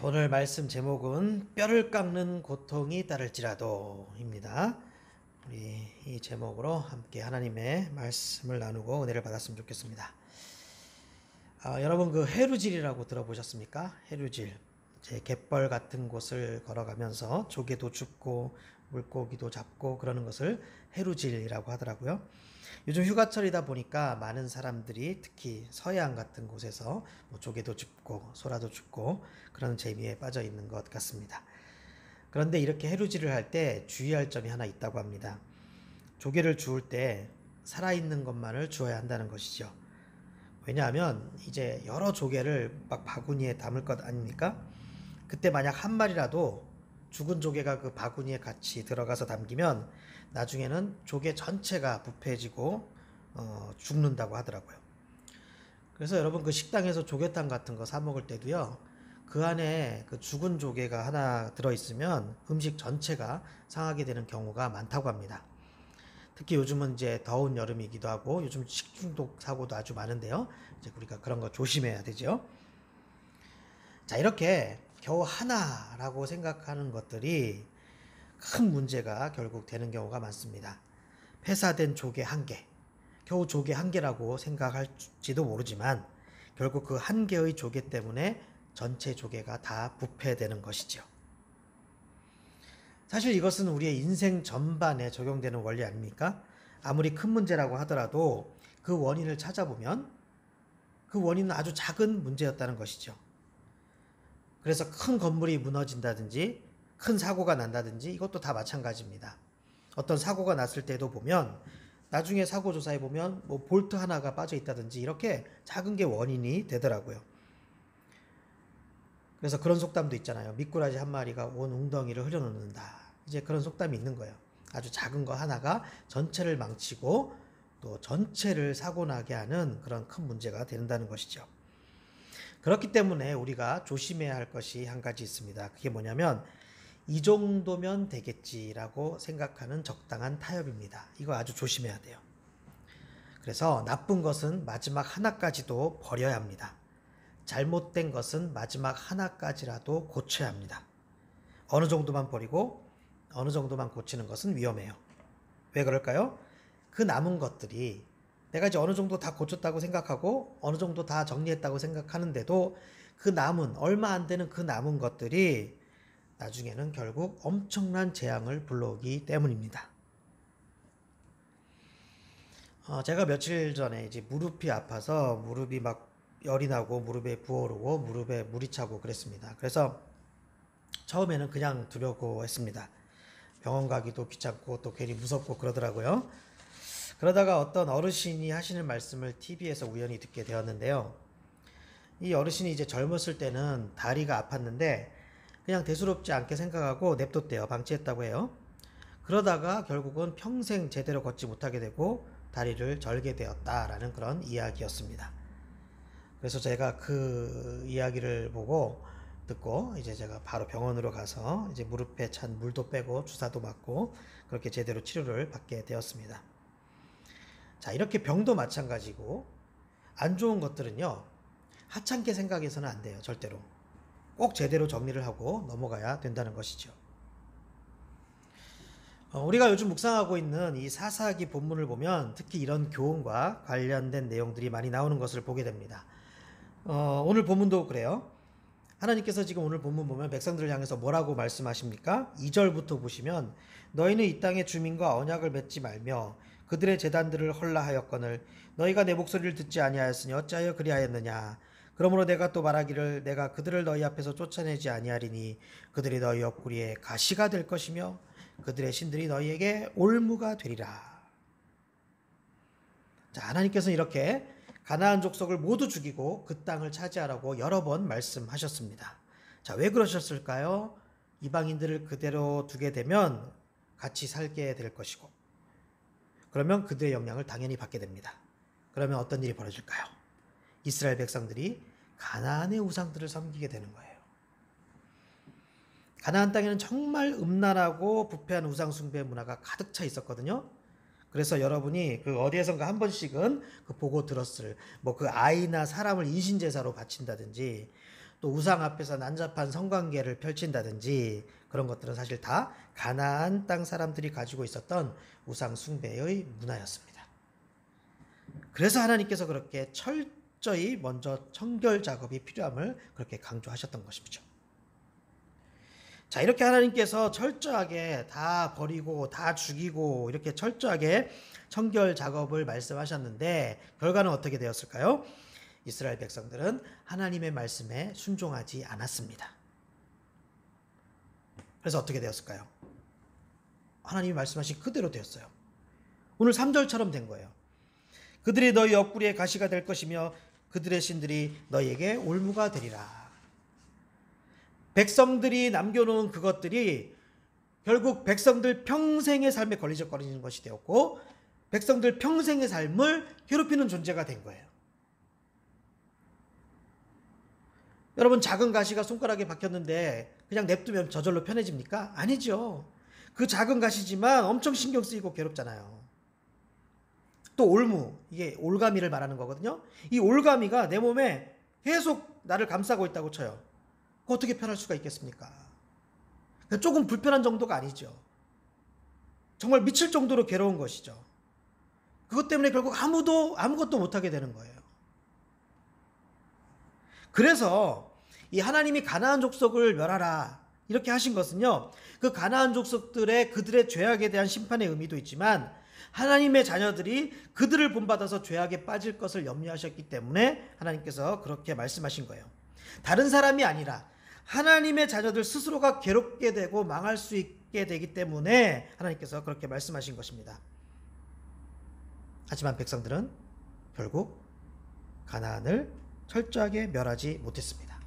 오늘 말씀 제목은 뼈를 깎는 고통이 따를지라도입니다. 우리 이 제목으로 함께 하나님의 말씀을 나누고 은혜를 받았으면 좋겠습니다. 여러분 그 해루질이라고 들어보셨습니까? 해루질. 갯벌 같은 곳을 걸어가면서 조개도 줍고 물고기도 잡고 그러는 것을 해루질이라고 하더라고요. 요즘 휴가철이다 보니까 많은 사람들이 특히 서해안 같은 곳에서 조개도 줍고 소라도 줍고 그런 재미에 빠져 있는 것 같습니다. 그런데 이렇게 해루질을 할 때 주의할 점이 하나 있다고 합니다. 조개를 주울 때 살아있는 것만을 주어야 한다는 것이죠. 왜냐하면 이제 여러 조개를 막 바구니에 담을 것 아닙니까? 그때 만약 한 마리라도 죽은 조개가 그 바구니에 같이 들어가서 담기면 나중에는 조개 전체가 부패해지고 죽는다고 하더라고요. 그래서 여러분 그 식당에서 조개탕 같은 거 사 먹을 때도요, 그 안에 그 죽은 조개가 하나 들어있으면 음식 전체가 상하게 되는 경우가 많다고 합니다. 특히 요즘은 이제 더운 여름이기도 하고 요즘 식중독 사고도 아주 많은데요. 이제 우리가 그런 거 조심해야 되죠. 자, 이렇게 겨우 하나라고 생각하는 것들이 큰 문제가 결국 되는 경우가 많습니다. 폐사된 조개 한 개, 겨우 조개 한 개라고 생각할지도 모르지만 결국 그 한 개의 조개 때문에 전체 조개가 다 부패되는 것이죠. 사실 이것은 우리의 인생 전반에 적용되는 원리 아닙니까? 아무리 큰 문제라고 하더라도 그 원인을 찾아보면 그 원인은 아주 작은 문제였다는 것이죠. 그래서 큰 건물이 무너진다든지 큰 사고가 난다든지 이것도 다 마찬가지입니다. 어떤 사고가 났을 때도 보면 나중에 사고 조사해 보면 볼트 하나가 빠져 있다든지 이렇게 작은 게 원인이 되더라고요. 그래서 그런 속담도 있잖아요. 미꾸라지 한 마리가 온 웅덩이를 흐려놓는다. 이제 그런 속담이 있는 거예요. 아주 작은 거 하나가 전체를 망치고 또 전체를 사고 나게 하는 그런 큰 문제가 된다는 것이죠. 그렇기 때문에 우리가 조심해야 할 것이 한 가지 있습니다. 그게 뭐냐면 이 정도면 되겠지라고 생각하는 적당한 타협입니다. 이거 아주 조심해야 돼요. 그래서 나쁜 것은 마지막 하나까지도 버려야 합니다. 잘못된 것은 마지막 하나까지라도 고쳐야 합니다. 어느 정도만 버리고 어느 정도만 고치는 것은 위험해요. 왜 그럴까요? 그 남은 것들이 내가 이제 어느 정도 다 고쳤다고 생각하고 어느 정도 다 정리했다고 생각하는데도 그 남은 얼마 안 되는 그 남은 것들이 나중에는 결국 엄청난 재앙을 불러오기 때문입니다. 제가 며칠 전에 이제 무릎이 아파서 무릎이 막 열이 나고 무릎에 부어오르고 무릎에 물이 차고 그랬습니다. 그래서 처음에는 그냥 두려고 했습니다. 병원 가기도 귀찮고 또 괜히 무섭고 그러더라고요. 그러다가 어떤 어르신이 하시는 말씀을 TV에서 우연히 듣게 되었는데요. 이 어르신이 이제 젊었을 때는 다리가 아팠는데 그냥 대수롭지 않게 생각하고 냅뒀대요. 방치했다고 해요. 그러다가 결국은 평생 제대로 걷지 못하게 되고 다리를 절게 되었다라는 그런 이야기였습니다. 그래서 제가 그 이야기를 보고 듣고 이제 제가 바로 병원으로 가서 이제 무릎에 찬 물도 빼고 주사도 맞고 그렇게 제대로 치료를 받게 되었습니다. 자, 이렇게 병도 마찬가지고 안 좋은 것들은요, 하찮게 생각해서는 안 돼요. 절대로. 꼭 제대로 정리를 하고 넘어가야 된다는 것이죠. 우리가 요즘 묵상하고 있는 이 사사기 본문을 보면 특히 이런 교훈과 관련된 내용들이 많이 나오는 것을 보게 됩니다. 오늘 본문도 그래요. 하나님께서 지금 오늘 본문 보면 백성들을 향해서 뭐라고 말씀하십니까? 2절부터 보시면 너희는 이 땅의 주민과 언약을 맺지 말며 그들의 제단들을 헐라하였거늘 너희가 내 목소리를 듣지 아니하였으니 어찌하여 그리하였느냐. 그러므로 내가 또 말하기를 내가 그들을 너희 앞에서 쫓아내지 아니하리니 그들이 너희 옆구리에 가시가 될 것이며 그들의 신들이 너희에게 올무가 되리라. 자, 하나님께서는 이렇게 가나안 족속을 모두 죽이고 그 땅을 차지하라고 여러 번 말씀하셨습니다. 자, 왜 그러셨을까요? 이방인들을 그대로 두게 되면 같이 살게 될 것이고 그러면 그들의 영향을 당연히 받게 됩니다. 그러면 어떤 일이 벌어질까요? 이스라엘 백성들이 가나안의 우상들을 섬기게 되는 거예요. 가나안 땅에는 정말 음란하고 부패한 우상 숭배 문화가 가득 차 있었거든요. 그래서 여러분이 그 어디에선가 한 번씩은 그 보고 들었을 그 아이나 사람을 인신제사로 바친다든지 또 우상 앞에서 난잡한 성관계를 펼친다든지 그런 것들은 사실 다 가나안 땅 사람들이 가지고 있었던 우상 숭배의 문화였습니다. 그래서 하나님께서 그렇게 철저히 먼저 청결 작업이 필요함을 그렇게 강조하셨던 것이죠. 자, 이렇게 하나님께서 철저하게 다 버리고 다 죽이고 이렇게 철저하게 청결 작업을 말씀하셨는데 결과는 어떻게 되었을까요? 이스라엘 백성들은 하나님의 말씀에 순종하지 않았습니다. 그래서 어떻게 되었을까요? 하나님이 말씀하신 그대로 되었어요. 오늘 3절처럼 된 거예요. 그들이 너희 옆구리에 가시가 될 것이며 그들의 신들이 너희에게 올무가 되리라. 백성들이 남겨놓은 그것들이 결국 백성들 평생의 삶에 걸리적거리는 것이 되었고 백성들 평생의 삶을 괴롭히는 존재가 된 거예요. 여러분, 작은 가시가 손가락에 박혔는데 그냥 냅두면 저절로 편해집니까? 아니죠. 그 작은 가시지만 엄청 신경 쓰이고 괴롭잖아요. 또 올무, 이게 올가미를 말하는 거거든요. 이 올가미가 내 몸에 계속 나를 감싸고 있다고 쳐요. 어떻게 편할 수가 있겠습니까? 조금 불편한 정도가 아니죠. 정말 미칠 정도로 괴로운 것이죠. 그것 때문에 결국 아무것도 못하게 되는 거예요. 그래서 이 하나님이 가나안 족속을 멸하라 이렇게 하신 것은요, 그 가나안 족속들의 그들의 죄악에 대한 심판의 의미도 있지만 하나님의 자녀들이 그들을 본받아서 죄악에 빠질 것을 염려하셨기 때문에 하나님께서 그렇게 말씀하신 거예요. 다른 사람이 아니라 하나님의 자녀들 스스로가 괴롭게 되고 망할 수 있게 되기 때문에 하나님께서 그렇게 말씀하신 것입니다. 하지만 백성들은 결국 가나안을 철저하게 멸하지 못했습니다.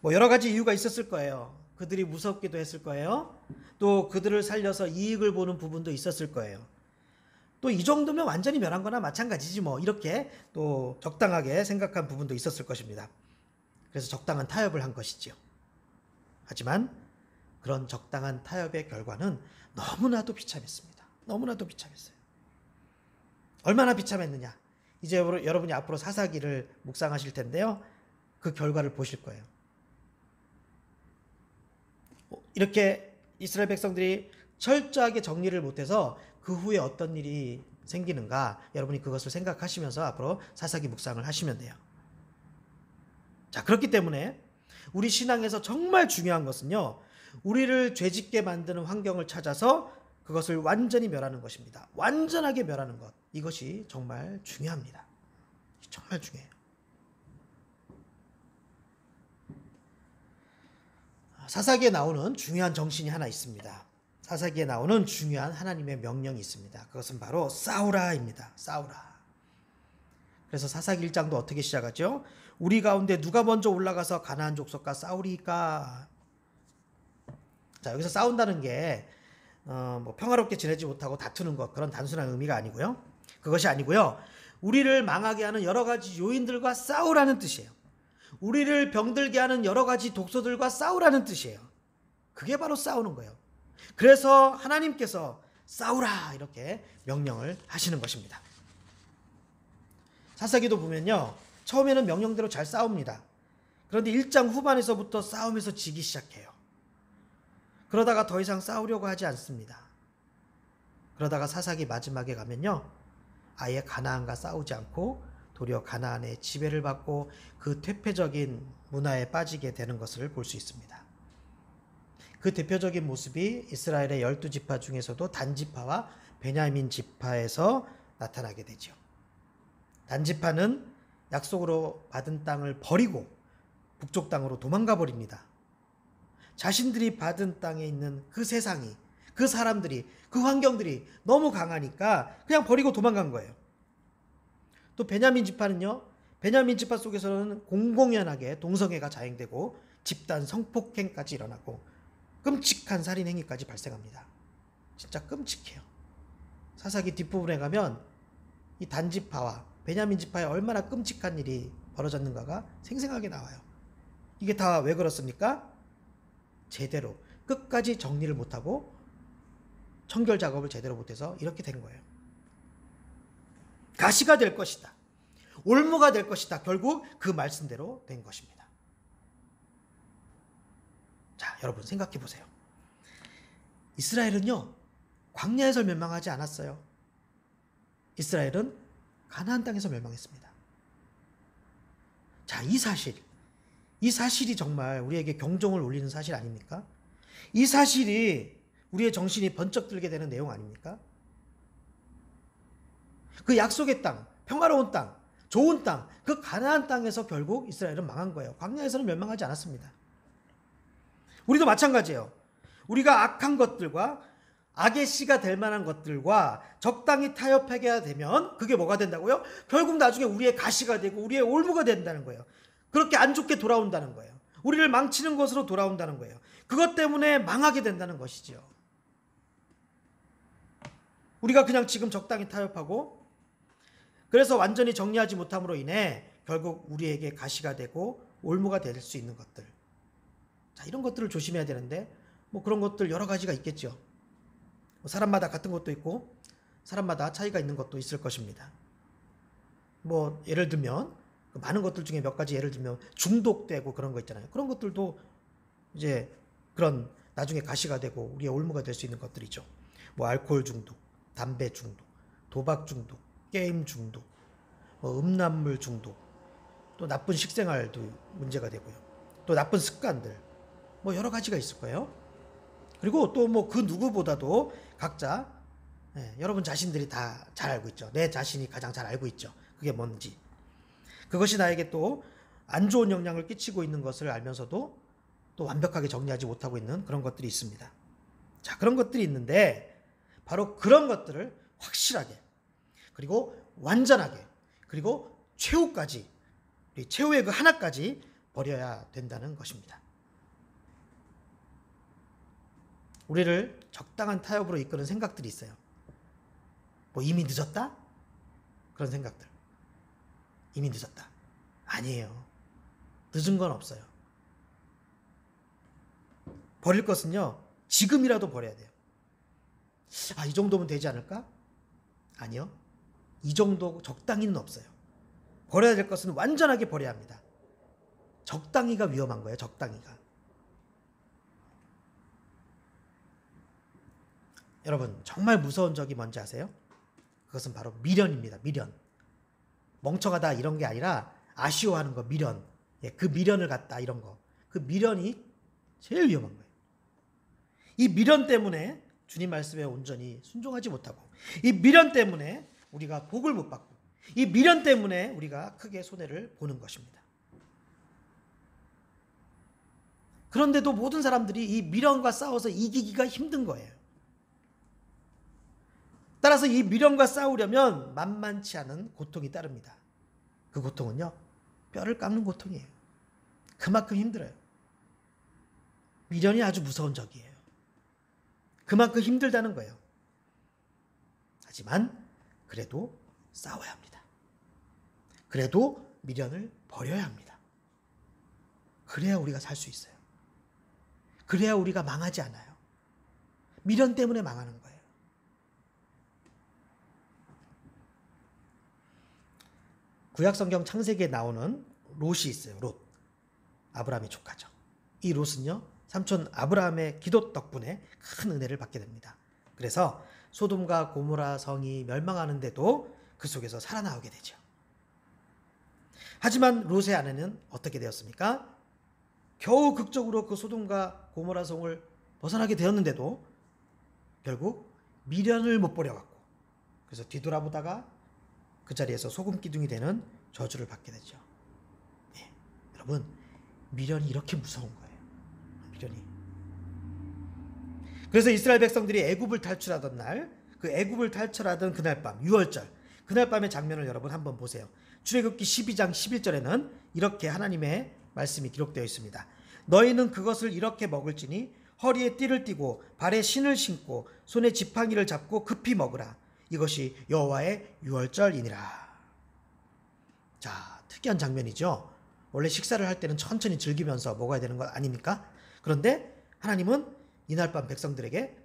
여러 가지 이유가 있었을 거예요. 그들이 무섭기도 했을 거예요. 또 그들을 살려서 이익을 보는 부분도 있었을 거예요. 또 이 정도면 완전히 멸한 거나 마찬가지지 이렇게 또 적당하게 생각한 부분도 있었을 것입니다. 그래서 적당한 타협을 한 것이지요. 하지만 그런 적당한 타협의 결과는 너무나도 비참했습니다. 너무나도 비참했어요. 얼마나 비참했느냐. 이제 여러분이 앞으로 사사기를 묵상하실 텐데요. 그 결과를 보실 거예요. 이렇게 이스라엘 백성들이 철저하게 정리를 못해서 그 후에 어떤 일이 생기는가, 여러분이 그것을 생각하시면서 앞으로 사사기 묵상을 하시면 돼요. 자, 그렇기 때문에 우리 신앙에서 정말 중요한 것은요, 우리를 죄짓게 만드는 환경을 찾아서 그것을 완전히 멸하는 것입니다. 완전하게 멸하는 것, 이것이 정말 중요합니다. 정말 중요해요. 사사기에 나오는 중요한 정신이 하나 있습니다. 사사기에 나오는 중요한 하나님의 명령이 있습니다. 그것은 바로 싸우라입니다. 싸우라. 그래서 사사기 1장도 어떻게 시작하죠? 우리 가운데 누가 먼저 올라가서 가나안 족속과 싸우리까? 자, 여기서 싸운다는 게 평화롭게 지내지 못하고 다투는 것, 그런 단순한 의미가 아니고요. 그것이 아니고요. 우리를 망하게 하는 여러 가지 요인들과 싸우라는 뜻이에요. 우리를 병들게 하는 여러 가지 독소들과 싸우라는 뜻이에요. 그게 바로 싸우는 거예요. 그래서 하나님께서 싸우라 이렇게 명령을 하시는 것입니다. 사사기도 보면요, 처음에는 명령대로 잘 싸웁니다. 그런데 1장 후반에서부터 싸움에서 지기 시작해요. 그러다가 더 이상 싸우려고 하지 않습니다. 그러다가 사사기 마지막에 가면요, 아예 가나안과 싸우지 않고 도리어 가나안의 지배를 받고 그 퇴폐적인 문화에 빠지게 되는 것을 볼 수 있습니다. 그 대표적인 모습이 이스라엘의 12지파 중에서도 단지파와 베냐민 지파에서 나타나게 되죠. 단지파는 약속으로 받은 땅을 버리고 북쪽 땅으로 도망가 버립니다. 자신들이 받은 땅에 있는 그 세상이, 그 사람들이, 그 환경들이 너무 강하니까 그냥 버리고 도망간 거예요. 또 베냐민 지파는요, 베냐민 지파 속에서는 공공연하게 동성애가 자행되고 집단 성폭행까지 일어나고 끔찍한 살인 행위까지 발생합니다. 진짜 끔찍해요. 사사기 뒷부분에 가면 이 단지파와 베냐민 지파에 얼마나 끔찍한 일이 벌어졌는가가 생생하게 나와요. 이게 다 왜 그렇습니까? 제대로 끝까지 정리를 못하고 청결 작업을 제대로 못해서 이렇게 된 거예요. 가시가 될 것이다. 올무가 될 것이다. 결국 그 말씀대로 된 것입니다. 자, 여러분 생각해 보세요. 이스라엘은요, 광야에서 멸망하지 않았어요. 이스라엘은 가나안 땅에서 멸망했습니다. 자, 이 사실이 정말 우리에게 경종을 울리는 사실 아닙니까? 이 사실이 우리의 정신이 번쩍 들게 되는 내용 아닙니까? 그 약속의 땅, 평화로운 땅, 좋은 땅, 그 가나안 땅에서 결국 이스라엘은 망한 거예요. 광야에서는 멸망하지 않았습니다. 우리도 마찬가지예요. 우리가 악한 것들과 악의 씨가 될 만한 것들과 적당히 타협하게 되면 그게 뭐가 된다고요? 결국 나중에 우리의 가시가 되고 우리의 올무가 된다는 거예요. 그렇게 안 좋게 돌아온다는 거예요. 우리를 망치는 것으로 돌아온다는 거예요. 그것 때문에 망하게 된다는 것이죠. 우리가 그냥 지금 적당히 타협하고 그래서 완전히 정리하지 못함으로 인해 결국 우리에게 가시가 되고 올무가 될 수 있는 것들. 자, 이런 것들을 조심해야 되는데 뭐 그런 것들 여러 가지가 있겠죠. 사람마다 같은 것도 있고 사람마다 차이가 있는 것도 있을 것입니다. 뭐 예를 들면 많은 것들 중에 몇 가지 예를 들면 중독되고 그런 거 있잖아요. 그런 것들도 이제 그런 나중에 가시가 되고 우리의 올무가 될 수 있는 것들이죠. 뭐 알코올 중독, 담배 중독, 도박 중독, 게임 중독, 뭐 음란물 중독, 또 나쁜 식생활도 문제가 되고요. 또 나쁜 습관들, 뭐 여러 가지가 있을 거예요. 그리고 또 뭐 그 누구보다도 각자 여러분 자신들이 다 잘 알고 있죠. 내 자신이 가장 잘 알고 있죠. 그게 뭔지. 그것이 나에게 또 안 좋은 영향을 끼치고 있는 것을 알면서도 또 완벽하게 정리하지 못하고 있는 그런 것들이 있습니다. 자, 그런 것들이 있는데 바로 그런 것들을 확실하게 그리고 완전하게 그리고 최후까지 우리 최후의 그 하나까지 버려야 된다는 것입니다. 우리를 적당한 타협으로 이끄는 생각들이 있어요. 뭐 이미 늦었다? 그런 생각들. 이미 늦었다. 아니에요. 늦은 건 없어요. 버릴 것은요, 지금이라도 버려야 돼요. 아, 이 정도면 되지 않을까? 아니요. 이 정도 적당히는 없어요. 버려야 될 것은 완전하게 버려야 합니다. 적당히가 위험한 거예요. 적당히가. 여러분 정말 무서운 적이 뭔지 아세요? 그것은 바로 미련입니다. 미련. 멍청하다 이런 게 아니라 아쉬워하는 거, 미련. 그 미련을 갖다 이런 거. 그 미련이 제일 위험한 거예요. 이 미련 때문에 주님 말씀에 온전히 순종하지 못하고 이 미련 때문에 우리가 복을 못 받고 이 미련 때문에 우리가 크게 손해를 보는 것입니다. 그런데도 모든 사람들이 이 미련과 싸워서 이기기가 힘든 거예요. 따라서 이 미련과 싸우려면 만만치 않은 고통이 따릅니다. 그 고통은요, 뼈를 깎는 고통이에요. 그만큼 힘들어요. 미련이 아주 무서운 적이에요. 그만큼 힘들다는 거예요. 하지만 그래도 싸워야 합니다. 그래도 미련을 버려야 합니다. 그래야 우리가 살 수 있어요. 그래야 우리가 망하지 않아요. 미련 때문에 망하는 거예요. 구약성경 창세기에 나오는 롯이 있어요. 롯. 아브라함의 조카죠. 이 롯은요, 삼촌 아브라함의 기도 덕분에 큰 은혜를 받게 됩니다. 그래서 소돔과 고모라 성이 멸망하는데도 그 속에서 살아나오게 되죠. 하지만 롯의 아내는 어떻게 되었습니까? 겨우 극적으로 그 소돔과 고모라 성을 벗어나게 되었는데도 결국 미련을 못 버려갖고 그래서 뒤돌아보다가 그 자리에서 소금 기둥이 되는 저주를 받게 되죠. 예, 여러분 미련이 이렇게 무서운 거예요. 미련이. 그래서 이스라엘 백성들이 애굽을 탈출하던 날, 그 애굽을 탈출하던 그날 밤, 6월절 그날 밤의 장면을 여러분 한번 보세요. 출애굽기 12장 11절에는 이렇게 하나님의 말씀이 기록되어 있습니다. 너희는 그것을 이렇게 먹을지니 허리에 띠를 띠고 발에 신을 신고 손에 지팡이를 잡고 급히 먹으라. 이것이 여호와의 유월절이니라. 자, 특이한 장면이죠. 원래 식사를 할 때는 천천히 즐기면서 먹어야 되는 것 아닙니까? 그런데 하나님은 이날 밤 백성들에게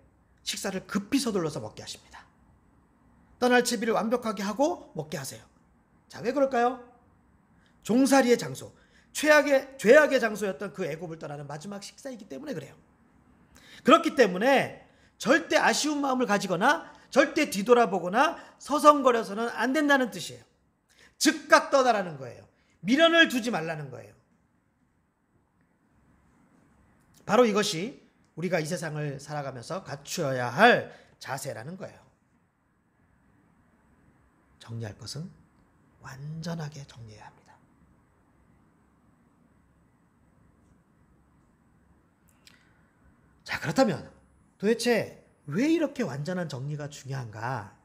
식사를 급히 서둘러서 먹게 하십니다. 떠날 채비를 완벽하게 하고 먹게 하세요. 자, 왜 그럴까요? 종살이의 장소, 죄악의 장소였던 그 애굽을 떠나는 마지막 식사이기 때문에 그래요. 그렇기 때문에 절대 아쉬운 마음을 가지거나 절대 뒤돌아보거나 서성거려서는 안 된다는 뜻이에요. 즉각 떠나라는 거예요. 미련을 두지 말라는 거예요. 바로 이것이 우리가 이 세상을 살아가면서 갖추어야 할 자세라는 거예요. 정리할 것은 완전하게 정리해야 합니다. 자, 그렇다면 도대체 왜 이렇게 완전한 정리가 중요한가?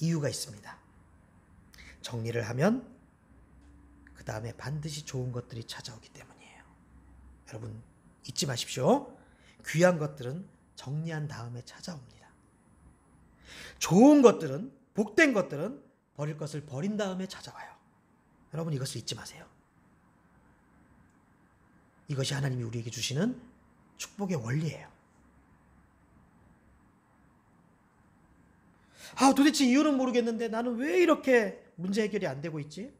이유가 있습니다. 정리를 하면 그 다음에 반드시 좋은 것들이 찾아오기 때문이에요. 여러분 잊지 마십시오. 귀한 것들은 정리한 다음에 찾아옵니다. 좋은 것들은, 복된 것들은 버릴 것을 버린 다음에 찾아와요. 여러분 이것을 잊지 마세요. 이것이 하나님이 우리에게 주시는 축복의 원리예요. 도대체 이유는 모르겠는데 나는 왜 이렇게 문제 해결이 안 되고 있지?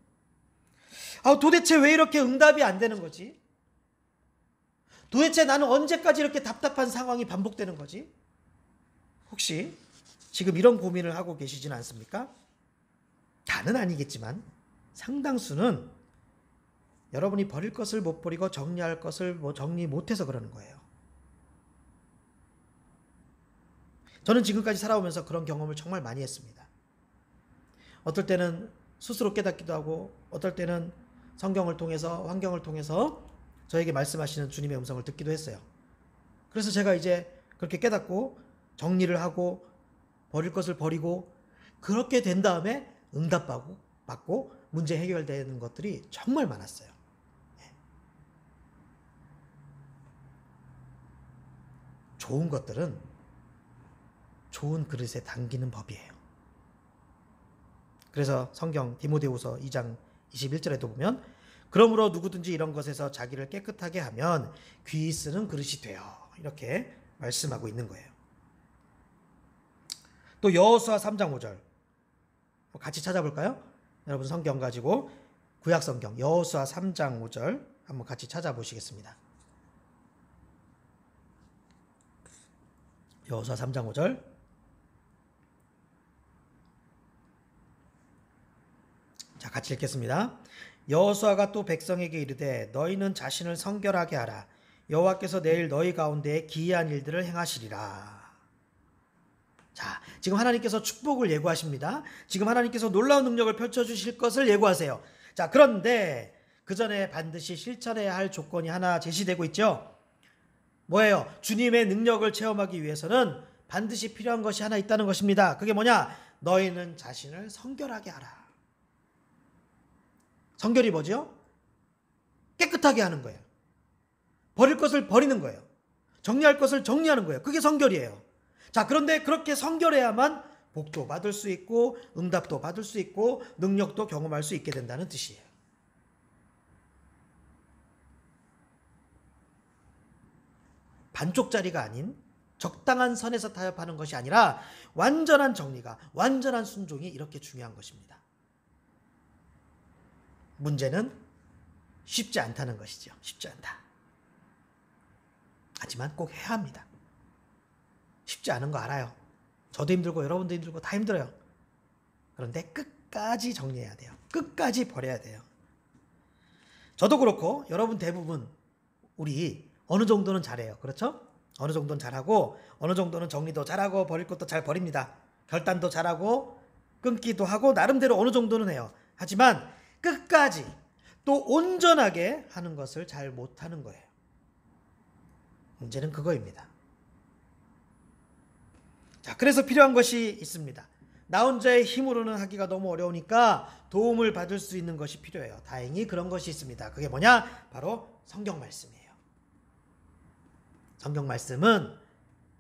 도대체 왜 이렇게 응답이 안 되는 거지? 도대체 나는 언제까지 이렇게 답답한 상황이 반복되는 거지? 혹시 지금 이런 고민을 하고 계시지는 않습니까? 다는 아니겠지만 상당수는 여러분이 버릴 것을 못 버리고 정리할 것을 정리 못해서 그러는 거예요. 저는 지금까지 살아오면서 그런 경험을 정말 많이 했습니다. 어떨 때는 스스로 깨닫기도 하고 어떨 때는 성경을 통해서, 환경을 통해서 저에게 말씀하시는 주님의 음성을 듣기도 했어요. 그래서 제가 이제 그렇게 깨닫고 정리를 하고 버릴 것을 버리고 그렇게 된 다음에 응답받고 문제 해결되는 것들이 정말 많았어요. 좋은 것들은 좋은 그릇에 담기는 법이에요. 그래서 성경 디모데후서 2장 21절에도 보면 그러므로 누구든지 이런 것에서 자기를 깨끗하게 하면 귀히 쓰는 그릇이 돼요. 이렇게 말씀하고 있는 거예요. 또 여호수아 3장 5절 같이 찾아볼까요? 여러분 성경 가지고 구약 성경 여호수아 3장 5절 한번 같이 찾아보시겠습니다. 여호수아 3장 5절 자, 같이 읽겠습니다. 여호수아가 또 백성에게 이르되 너희는 자신을 성결하게 하라. 여호와께서 내일 너희 가운데에 기이한 일들을 행하시리라. 자, 지금 하나님께서 축복을 예고하십니다. 지금 하나님께서 놀라운 능력을 펼쳐주실 것을 예고하세요. 자, 그런데 그 전에 반드시 실천해야 할 조건이 하나 제시되고 있죠. 뭐예요? 주님의 능력을 체험하기 위해서는 반드시 필요한 것이 하나 있다는 것입니다. 그게 뭐냐? 너희는 자신을 성결하게 하라. 성결이 뭐죠? 깨끗하게 하는 거예요. 버릴 것을 버리는 거예요. 정리할 것을 정리하는 거예요. 그게 성결이에요. 자, 그런데 그렇게 성결해야만 복도 받을 수 있고 응답도 받을 수 있고 능력도 경험할 수 있게 된다는 뜻이에요. 반쪽짜리가 아닌 적당한 선에서 타협하는 것이 아니라 완전한 정리가, 완전한 순종이 이렇게 중요한 것입니다. 문제는 쉽지 않다는 것이죠. 쉽지 않다. 하지만 꼭 해야 합니다. 쉽지 않은 거 알아요. 저도 힘들고 여러분도 힘들고 다 힘들어요. 그런데 끝까지 정리해야 돼요. 끝까지 버려야 돼요. 저도 그렇고 여러분 대부분 우리 어느 정도는 잘해요. 그렇죠? 어느 정도는 잘하고 어느 정도는 정리도 잘하고 버릴 것도 잘 버립니다. 결단도 잘하고 끊기도 하고 나름대로 어느 정도는 해요. 하지만 끝까지 또 온전하게 하는 것을 잘 못하는 거예요. 문제는 그거입니다. 자, 그래서 필요한 것이 있습니다. 나 혼자의 힘으로는 하기가 너무 어려우니까 도움을 받을 수 있는 것이 필요해요. 다행히 그런 것이 있습니다. 그게 뭐냐? 바로 성경 말씀이에요. 성경 말씀은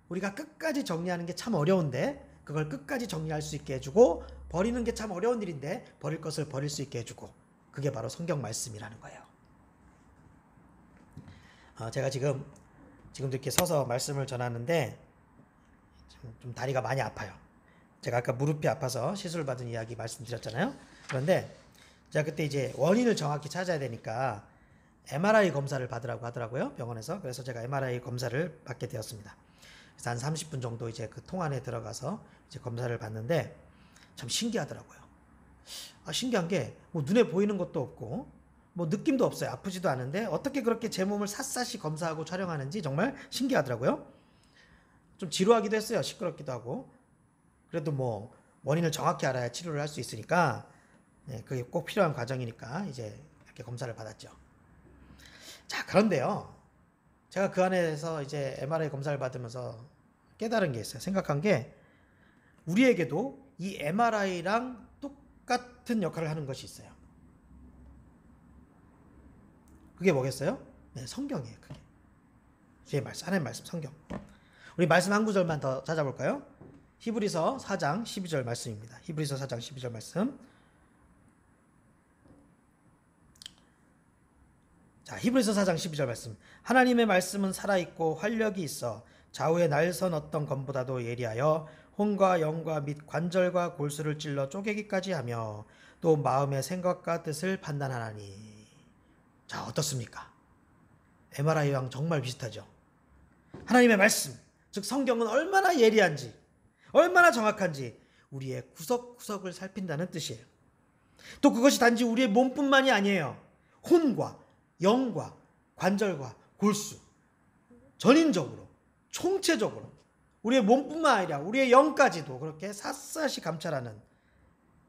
우리가 끝까지 정리하는 게 참 어려운데 그걸 끝까지 정리할 수 있게 해주고 버리는 게 참 어려운 일인데 버릴 것을 버릴 수 있게 해주고 그게 바로 성경 말씀이라는 거예요. 제가 지금도 이렇게 서서 말씀을 전하는데 좀 다리가 많이 아파요. 제가 아까 무릎이 아파서 시술을 받은 이야기 말씀드렸잖아요. 그런데 제가 그때 이제 원인을 정확히 찾아야 되니까 MRI 검사를 받으라고 하더라고요, 병원에서. 그래서 제가 MRI 검사를 받게 되었습니다. 그래서 한 30분 정도 이제 그 통 안에 들어가서 이제 검사를 받는데 참 신기하더라고요. 신기한 게 뭐 눈에 보이는 것도 없고 뭐 느낌도 없어요. 아프지도 않은데 어떻게 그렇게 제 몸을 샅샅이 검사하고 촬영하는지 정말 신기하더라고요. 좀 지루하기도 했어요. 시끄럽기도 하고. 그래도 뭐 원인을 정확히 알아야 치료를 할 수 있으니까 그게 꼭 필요한 과정이니까 이제 이렇게 검사를 받았죠. 자, 그런데요. 제가 그 안에서 이제 MRI 검사를 받으면서 깨달은 게 있어요. 생각한 게 우리에게도 이 MRI랑 똑같은 역할을 하는 것이 있어요. 그게 뭐겠어요? 네, 성경이에요. 그게. 주의 말씀, 하나님 말씀, 성경. 우리 말씀 한 구절만 더 찾아볼까요? 히브리서 4장 12절 말씀입니다. 히브리서 4장 12절 말씀. 자, 히브리서 4장 12절 말씀. 하나님의 말씀은 살아있고 활력이 있어 좌우에 날선 어떤 검보다도 예리하여 혼과 영과 및 관절과 골수를 찔러 쪼개기까지 하며 또 마음의 생각과 뜻을 판단하나니. 자, 어떻습니까? MRI랑 정말 비슷하죠. 하나님의 말씀, 즉 성경은 얼마나 예리한지, 얼마나 정확한지 우리의 구석구석을 살핀다는 뜻이에요. 또 그것이 단지 우리의 몸뿐만이 아니에요. 혼과 영과 관절과 골수, 전인적으로, 총체적으로 우리의 몸뿐만 아니라 우리의 영까지도 그렇게 샅샅이 감찰하는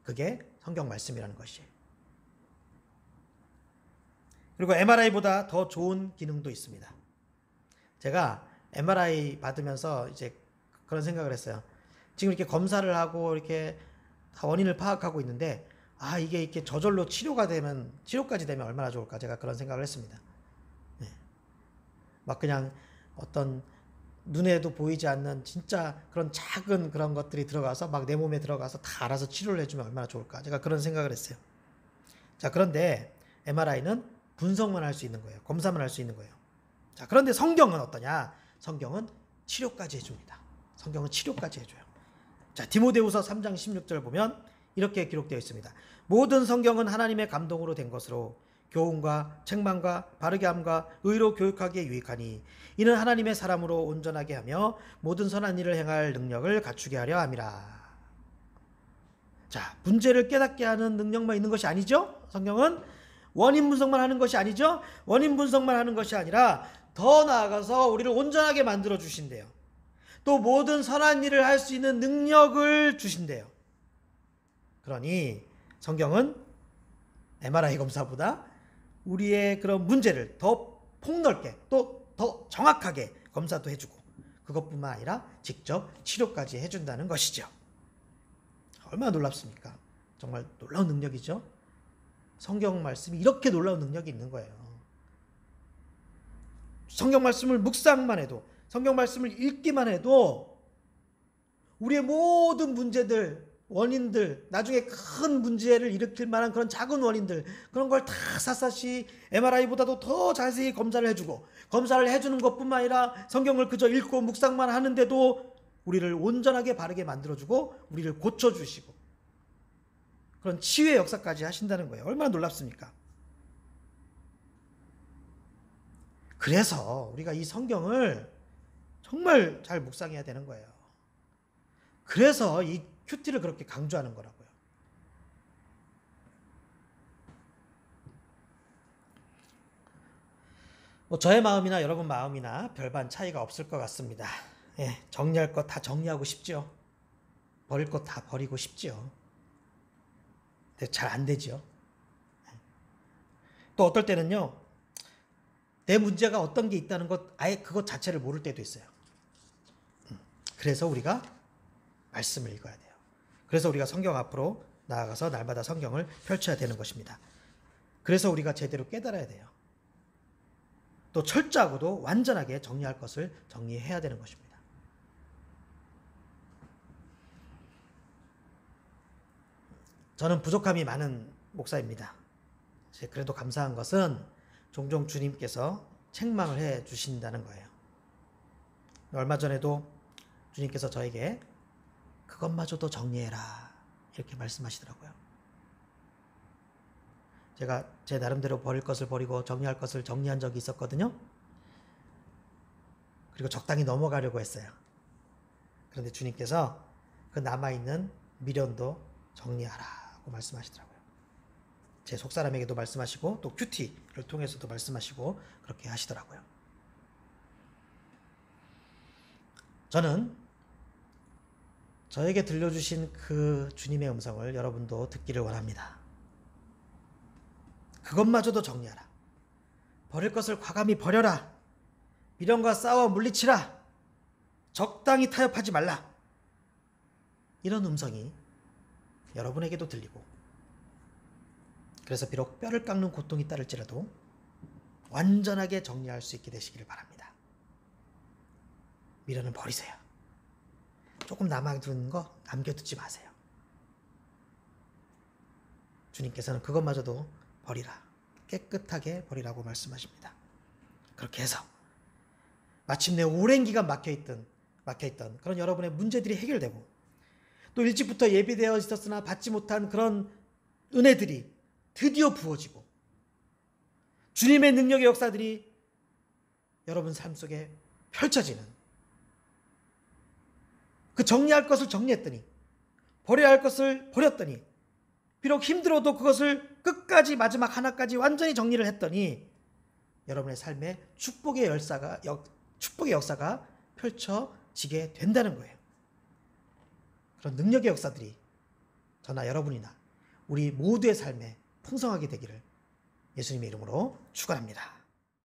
그게 성경 말씀이라는 것이에요. 그리고 MRI보다 더 좋은 기능도 있습니다. 제가 MRI 받으면서 이제 그런 생각을 했어요. 지금 이렇게 검사를 하고 이렇게 다 원인을 파악하고 있는데 이게 이렇게 저절로 치료까지 되면 얼마나 좋을까, 제가 그런 생각을 했습니다. 네. 막 그냥 어떤 눈에도 보이지 않는 진짜 그런 작은 그런 것들이 들어가서 막 내 몸에 들어가서 다 알아서 치료를 해주면 얼마나 좋을까, 제가 그런 생각을 했어요. 자, 그런데 MRI는 분석만 할 수 있는 거예요. 검사만 할 수 있는 거예요. 자, 그런데 성경은 어떠냐? 성경은 치료까지 해줍니다. 성경은 치료까지 해줘요. 자, 디모데후서 3장 16절 보면 이렇게 기록되어 있습니다. 모든 성경은 하나님의 감동으로 된 것으로 교훈과 책망과 바르게 함과 의로 교육하기에 유익하니 이는 하나님의 사람으로 온전하게 하며 모든 선한 일을 행할 능력을 갖추게 하려 함이라. 자, 문제를 깨닫게 하는 능력만 있는 것이 아니죠. 성경은 원인 분석만 하는 것이 아니죠. 원인 분석만 하는 것이 아니라 더 나아가서 우리를 온전하게 만들어 주신대요. 또 모든 선한 일을 할 수 있는 능력을 주신대요. 그러니 성경은 MRI 검사보다 우리의 그런 문제를 더 폭넓게 또 더 정확하게 검사도 해주고 그것뿐만 아니라 직접 치료까지 해준다는 것이죠. 얼마나 놀랍습니까? 정말 놀라운 능력이죠. 성경 말씀이 이렇게 놀라운 능력이 있는 거예요. 성경 말씀을 묵상만 해도, 성경 말씀을 읽기만 해도 우리의 모든 문제들, 원인들, 나중에 큰 문제를 일으킬 만한 그런 작은 원인들, 그런 걸 다 샅샅이 MRI보다도 더 자세히 검사를 해주고, 검사를 해주는 것뿐만 아니라 성경을 그저 읽고 묵상만 하는데도 우리를 온전하게 바르게 만들어주고 우리를 고쳐주시고 그런 치유의 역사까지 하신다는 거예요. 얼마나 놀랍습니까? 그래서 우리가 이 성경을 정말 잘 묵상해야 되는 거예요. 그래서 이 큐티를 그렇게 강조하는 거라고요. 저의 마음이나 여러분 마음이나 별반 차이가 없을 것 같습니다. 정리할 것 다 정리하고 싶죠. 버릴 것 다 버리고 싶죠. 근데 잘 안 되죠. 또 어떨 때는요, 내 문제가 어떤 게 있다는 것, 아예 그것 자체를 모를 때도 있어요. 그래서 우리가 말씀을 읽어야 돼요. 그래서 우리가 성경 앞으로 나아가서 날마다 성경을 펼쳐야 되는 것입니다. 그래서 우리가 제대로 깨달아야 돼요. 또 철저하고도 완전하게 정리할 것을 정리해야 되는 것입니다. 저는 부족함이 많은 목사입니다. 그래도 감사한 것은 종종 주님께서 책망을 해 주신다는 거예요. 얼마 전에도 주님께서 저에게 그것마저도 정리해라 이렇게 말씀하시더라고요. 제가 제 나름대로 버릴 것을 버리고 정리할 것을 정리한 적이 있었거든요. 그리고 적당히 넘어가려고 했어요. 그런데 주님께서 그 남아있는 미련도 정리하라고 말씀하시더라고요. 제 속사람에게도 말씀하시고 또 큐티를 통해서도 말씀하시고 그렇게 하시더라고요. 저는 저에게 들려주신 그 주님의 음성을 여러분도 듣기를 원합니다. 그것마저도 정리하라. 버릴 것을 과감히 버려라. 미련과 싸워 물리치라. 적당히 타협하지 말라. 이런 음성이 여러분에게도 들리고, 그래서 비록 뼈를 깎는 고통이 따를지라도 완전하게 정리할 수 있게 되시기를 바랍니다. 미련은 버리세요. 조금 남아둔 거 남겨두지 마세요. 주님께서는 그것마저도 버리라. 깨끗하게 버리라고 말씀하십니다. 그렇게 해서 마침내 오랜 기간 막혀있던 그런 여러분의 문제들이 해결되고, 또 일찍부터 예비되어 있었으나 받지 못한 그런 은혜들이 드디어 부어지고, 주님의 능력의 역사들이 여러분 삶 속에 펼쳐지는, 그 정리할 것을 정리했더니, 버려야 할 것을 버렸더니, 비록 힘들어도 그것을 끝까지 마지막 하나까지 완전히 정리를 했더니 여러분의 삶에 축복의 역사가 펼쳐지게 된다는 거예요. 그런 능력의 역사들이 저나 여러분이나 우리 모두의 삶에 풍성하게 되기를 예수님의 이름으로 축원합니다.